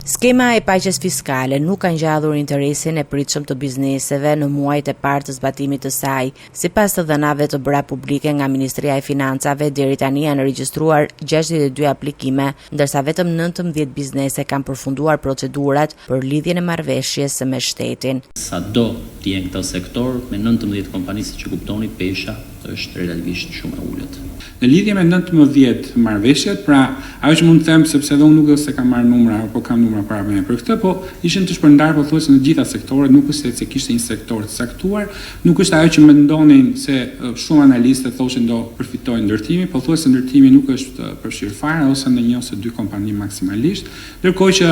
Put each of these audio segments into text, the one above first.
Skema e paqes fiskale nuk ka ngjallur interesin e pritshëm të bizneseve në muajt e parë të zbatimit të saj. Sipas të dhënave të bëra publike nga Ministria e Financave, deri tani janë regjistruar 62 aplikime, ndërsa vetëm 19 biznese kanë përfunduar procedurat për lidhjen e marrëveshjes me shtetin. Sado të jenë këta sektor, me 19 kompani, siç e kuptoni, pesha është relativisht shumë e ulët. Në lidhje me 19 marrëveshjet, pra ajo që mund të them, sepse edhe unë nuk se kam marrë numra apo kam numra para me për këtë, po ishin të shpërndarë pothuajse në gjitha sektorët, nuk është se kishte një sektor të saktuar, nuk është ajo që mendonin se shumë analistë thoshin do përfitojnë ndërtimi, pothuajse ndërtimi nuk është përfshirë fare ose në një ose dy kompani maksimalisht, ndërkohë që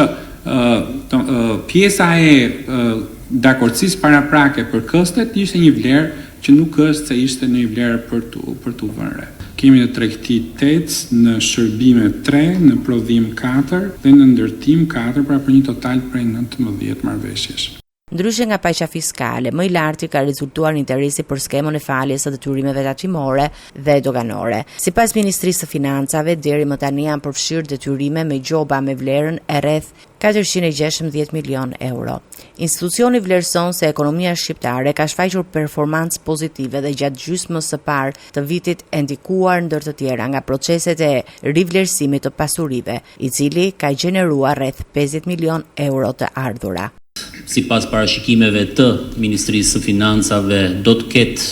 pjesa e dakordësisë paraprake për këstet ishte një vlerë që nuk është se ishte një vlerë për të vënë re. Kemi në tregti 8, në shërbime 3, në prodhim 4 dhe në ndërtim 4, pra për një total prej 19 marrëveshjesh. Ndryshe nga paqja fiskale, më i larti ka rezultuar interesi për skemën e faljes së detyrimeve tatimore dhe doganore. Sipas Ministrisë së Financave, deri më tani janë përfshirë detyrime me gjoba me vlerën e rreth 416 milion euro. Institucioni vlerëson se ekonomia shqiptare ka shfaqur performancë pozitive dhe gjatë gjysmës së parë të vitit e ndikuar ndër të tjera nga proceset e rivlerësimit të pasurive, i cili ka gjeneruar rreth 50 milion euro të ardhura. Sipas parashikimeve të Ministrisë së Financave, do të ketë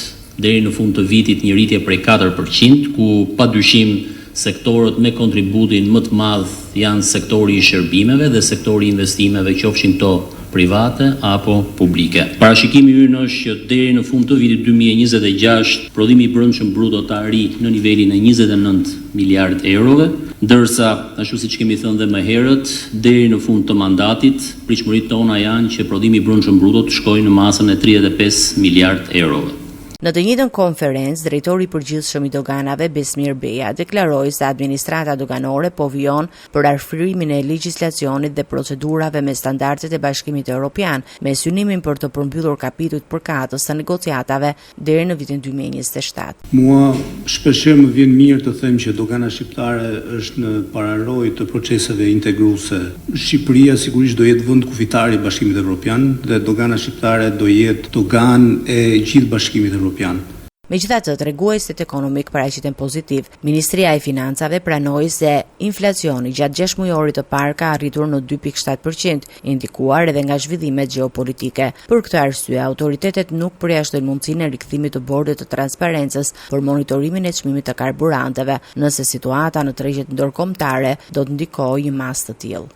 deri në fund të vitit një rritje prej 4%, ku padyshim sektorët me kontributin më të madh janë sektori i shërbimeve dhe sektori i investimeve, qofshin to private apo publike. Parashikimi ynë është që deri në fund të vitit 2026 prodhimi i brendshëm bruto të arrijë në nivelin e 29 miliard eurove, ndërsa, ashtu siç kemi thënë dhe më herët, deri në fund të mandatit, pritshmëritë tona janë që prodhimi i brendshëm bruto të shkojë në masën e 35 miliard eurove. Në të njëjtën konferencë, drejtori i përgjithshëm i doganave Besmir Beja deklaroi se administrata doganore po vijon për arfërimin e legjislacionit dhe procedurave me standardet e Bashkimit Evropian, me synimin për të përmbyllur kapitujt përkatës të negociatave deri në vitin 2027. Mua shpeshherë më vjen mirë të them që dogana shqiptare është në pararojë të proceseve integruese. Shqipëria sigurisht do jetë vend kufitar i Bashkimit Evropian dhe dogana shqiptare do jetë doganë e gjithë Bashkimit Evropian. Megjithatë, treguesit ekonomik paraqiten pozitiv. Ministria e Financave pranoi se inflacioni gjatë 6 mujorit të parë ka arritur në 2.7%, indikuar edhe nga zhvillimet gjeopolitike. Për këtë arsye, autoritetet nuk përjashtojnë mundësinë e rikthimit të bordit të transparencës për monitorimin e çmimit të karburanteve, nëse situata në tregjet ndërkombëtare do të ndikojë një mas të tillë.